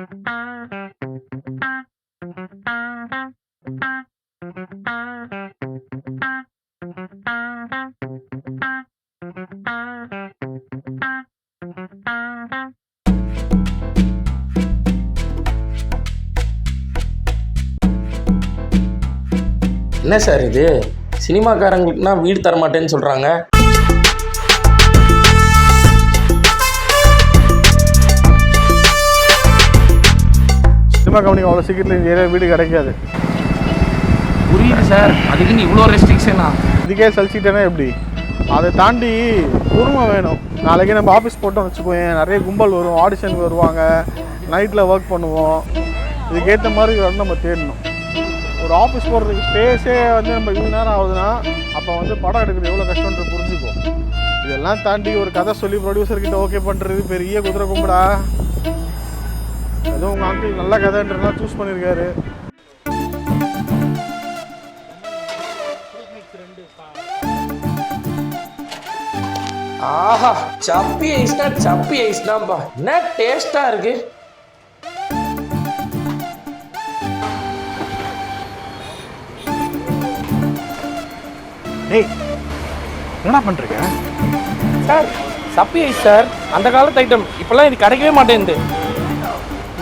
என்ன சார் இது? சினிமாக்காரங்களுக்குனா வீடு தரமாட்டேன்னு சொல்கிறாங்க. சினிமா கம்பெனிக்கு அவ்வளோ சீக்கிரத்தில் இந்த ஏரியா வீடு கிடைக்காது. புரியுது சார், அதுக்குன்னு இவ்வளோ ரெஸ்ட்ரிக்ஷனா? இதுக்கே சலிச்சிட்டேன்னா எப்படி? அதை தாண்டி பொறுமை வேணும். நாளைக்கு நம்ம ஆஃபீஸ் போட்டோம் வச்சுக்கோங்க, நிறைய கும்பல் வரும், ஆடிஷனுக்கு வருவாங்க, நைட்டில் ஒர்க் பண்ணுவோம். இதுக்கேற்ற மாதிரி வந்து நம்ம தேடணும். ஒரு ஆஃபீஸ் போகிறதுக்கு ஸ்பேஸே வந்து நம்ம இவ்வளோ நேரம் ஆகுதுன்னா அப்போ வந்து படம் எடுக்கிறது எவ்வளோ கஷ்டம்ன்றது புரிஞ்சுக்கும். இதெல்லாம் தாண்டி ஒரு கதை சொல்லி ப்ரொடியூசர்கிட்ட ஓகே பண்ணுறது பெரிய குதிரை கும்பிடா. ஏதோ உங்கள் அங்கிள் நல்ல கதைன்றதுனா சூஸ் பண்ணியிருக்காரு. ஆஹா, சப்பி ஐஸ்னாப்பா, என்ன டேஸ்ட்டாக இருக்கு. டேய், என்ன பண்ணுறீங்க சார்? சப்பி ஐஸ் சார், அந்த காலத்து ஐட்டம். இப்போல்லாம் இது கிடைக்கவே மாட்டேங்குது.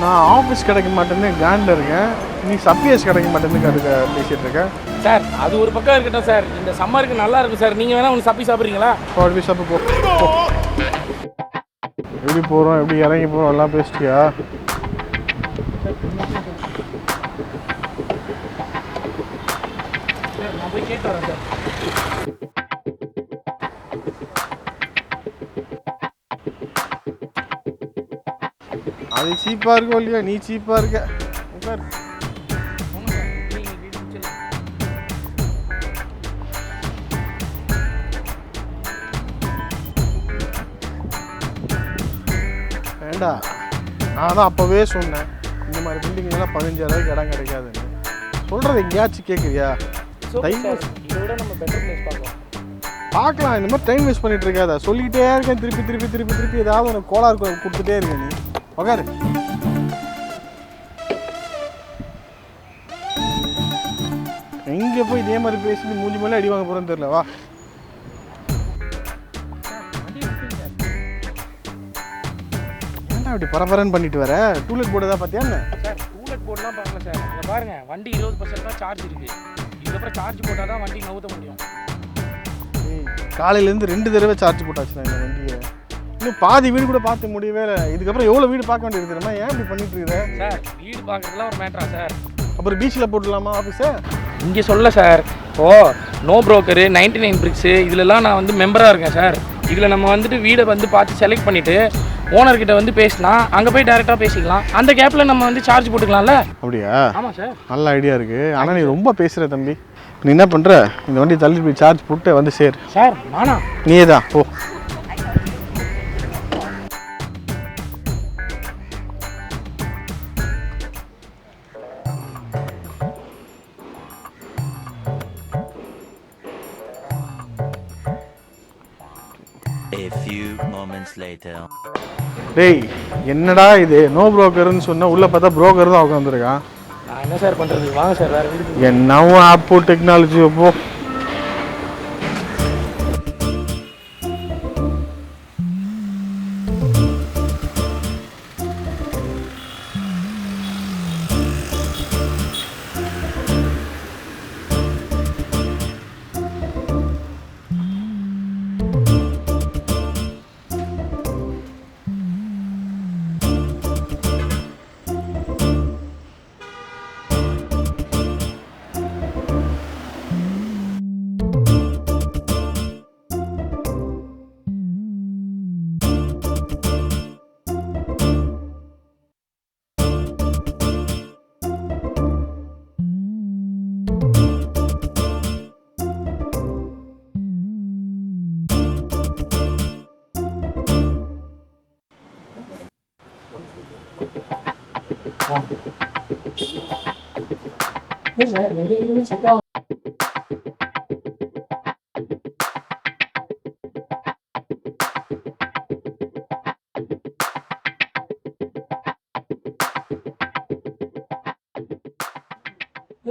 நான் ஆஃபீஸ் கிடைக்க மாட்டேன்னு கேண்டில் இருக்கேன், நீ சப்பிஎஸ் கிடைக்க மாட்டேன்னு பேசிகிட்டு இருக்கேன். சார் அது ஒரு பக்கம் இருக்கட்டும் சார், இந்த சம்மருக்கு நல்லா இருக்கும் சார். நீங்கள் வேணா ஒன்று சப்பி சாப்பிட்றீங்களா? அப்படி சாப்பிட்டு போ. எப்படி போகிறோம், எப்படி இறங்கி போகிறோம் எல்லாம் பேசிட்டியா? நான் போய் கேட்டு வரேன் சார். அது சீப்பாக இருக்கோ இல்லையா, நீ சீப்பாக இருக்க. உட்கார். வேண்டா, நான் தான் அப்போவே சொன்னேன் இந்த மாதிரி பில்டிங்லாம் 15,000 இடம் கிடைக்காதுன்னு. சொல்கிறது எங்கேயாச்சும் கேட்குறியா? பார்க்கலாம், இந்த மாதிரி டைம் வேஸ்ட் பண்ணிட்டு இருக்காத. சொல்லிக்கிட்டே இருக்கேன், திருப்பி ஏதாவது உனக்கு கோளாறு கொடுத்துட்டே இருக்கேன். நீ உக்காரு. எங்கே போய் இதே மாதிரி பேசி மூஞ்சி மேலே அடி வாங்க போகிறேன்னு தெரியல. வா. ஏன்டா அப்படி பரபரன்னு பண்ணிட்டு வர? டூலெட் போர்டு தான் பார்த்தியா என்ன? சார் டூலெட் போர்டுலாம் பார்க்கல சார். இங்கே பாருங்க, வண்டி 20% தான் சார்ஜ் இருக்குது. இதுக்கப்புறம் சார்ஜ் போட்டால் தான் வண்டி நவுத்த முடியும். காலையிலேருந்து 2 தடவை சார்ஜ் போட்டாச்சு நான் இந்த வண்டியை. இன்னும் பாதி வீடு கூட பார்த்து முடியவே இல்லை. இதுக்கப்புறம் எவ்வளோ வீடு பார்க்க வேண்டியது தெரியுமா? ஏன் இப்படி பண்ணிட்டு இருக்கிற? சார் வீடு பார்க்குறதுலாம் ஒரு மேட்டரா சார்? அப்புறம் பீச்சில் போட்டுடலாமா ஆஃபீஸை? இங்கே சொல்ல sir, oh no broker, 99 bricks, இதிலலாம் நான் வந்து மெம்பராக இருக்கேன் சார். இதில் நம்ம வந்துட்டு வீடை வந்து பார்த்து செலக்ட் பண்ணிவிட்டு ஓனர்கிட்ட வந்து பேசினா அங்கே போய் டேரெக்டாக பேசிக்கலாம். அந்த கேப்பில் நம்ம வந்து சார்ஜ் போட்டுக்கலாம்ல? அப்படியா? ஆமாம் சார். நல்ல ஐடியா இருக்குது. ஆனால் நீ ரொம்ப பேசுகிற தம்பி. நீ என்ன பண்ணுற, இந்த வண்டி தள்ளி போய் சார்ஜ் போட்டு வந்து சேர். சார் நானா? நீயே தான் ஓ. A few moments later. டேய், என்னடா இது நோ புரோக்கர்னு சொன்னால் உள்ளே பார்த்தா புரோக்கர் தான் உட்காந்துருக்கான். நான் என்ன சார் பண்ணுறது? வாங்க சார் வேறு வீடு. என்னவும் ஆப்போ டெக்னாலஜி போ.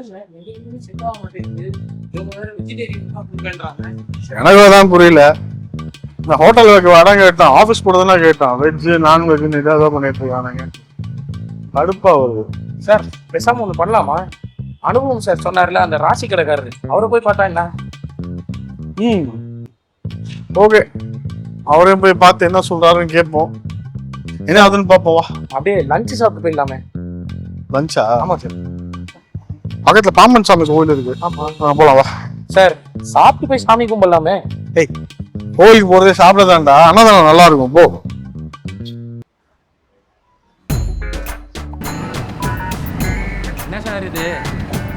சார் எங்களுக்கு செட் ஆக மாட்டேங்குது. இவங்க வேற வெஜிடேரியன் அப்படின்றாங்க. எனக்கு தான் புரியல. இந்த ஹோட்டலில் வைக்க இடம் கேட்டான், ஆஃபீஸ் போடுறதுலாம் கேட்டான், வெஜ்ஜு நான்வெஜ்ஜுன்னு இதாக பண்ணிட்டு இருக்கானுங்க. கடுப்பாக வருது. சார் பேசாம ஒன்று பண்ணலாமா? அனுபவம் சார் சொன்னார்ல அந்த ராசி கடைக்காரரு, அவரை போய் பார்த்தா என்ன? ஓகே, அவரையும் போய் பார்த்து என்ன சொல்றாருன்னு கேட்போம். என்ன அதுன்னு பார்ப்போம் வா. அப்படியே லஞ்சு சாப்பிட்டு போயிடலாமே. லஞ்சா? ஆமா சார். பக்கத்தில் பாம்பன் சாமி கோவில் இருக்கு. ஆமா போலாம் வா. சார் சாப்பிட்டு போய் சாமி கும்பிடலாமே. ஏய், கோயிலுக்கு போறதே சாப்பிடதான்டா, அன்னதானம் நல்லா இருக்கும் போ. என்ன சார் இது,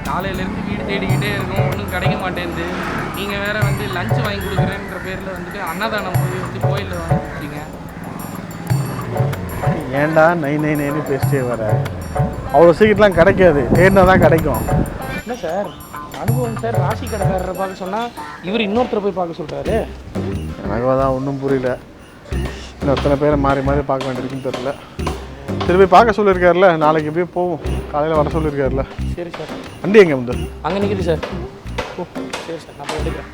காலையிலேருந்து வீடு தேடிக்கிட்டே இருக்கும், ஒன்றும் கிடைக்க மாட்டேங்குது. நீங்கள் வேற வந்து லஞ்சு வாங்கி கொடுக்குறேன்ற பேரில் வந்துட்டு அன்னதானம் போய் வந்து கோயிலில் வாங்கி கொடுத்தீங்க. ஏன்டா நை நை நைன்னு பேசிட்டே வர? அவ்வளோ சீக்கிரம்லாம் கிடைக்காது, தேடினா தான் கிடைக்கும். என்ன சார் அனுபவம் சார், ராசி கடைக்காரரை பார்க்க சொன்னால் இவர் இன்னொருத்தரை போய் பார்க்க சொல்கிறாரு. எனக்கு தான் ஒன்றும் புரியல. இன்னும் எத்தனை பேரை மாறி மாறி பார்க்க வேண்டியிருக்குன்னு தெரியல. திருப்பி பார்க்க சொல்லியிருக்காருல, நாளைக்கு எப்படியே போவோம். காலையில் வர சொல்லியிருக்காருல. சரி சார். வண்டி எங்கே வந்து? அங்கே நிற்குது சார். ஓ சரி சார், நான் போய் எடுக்கிறேன்.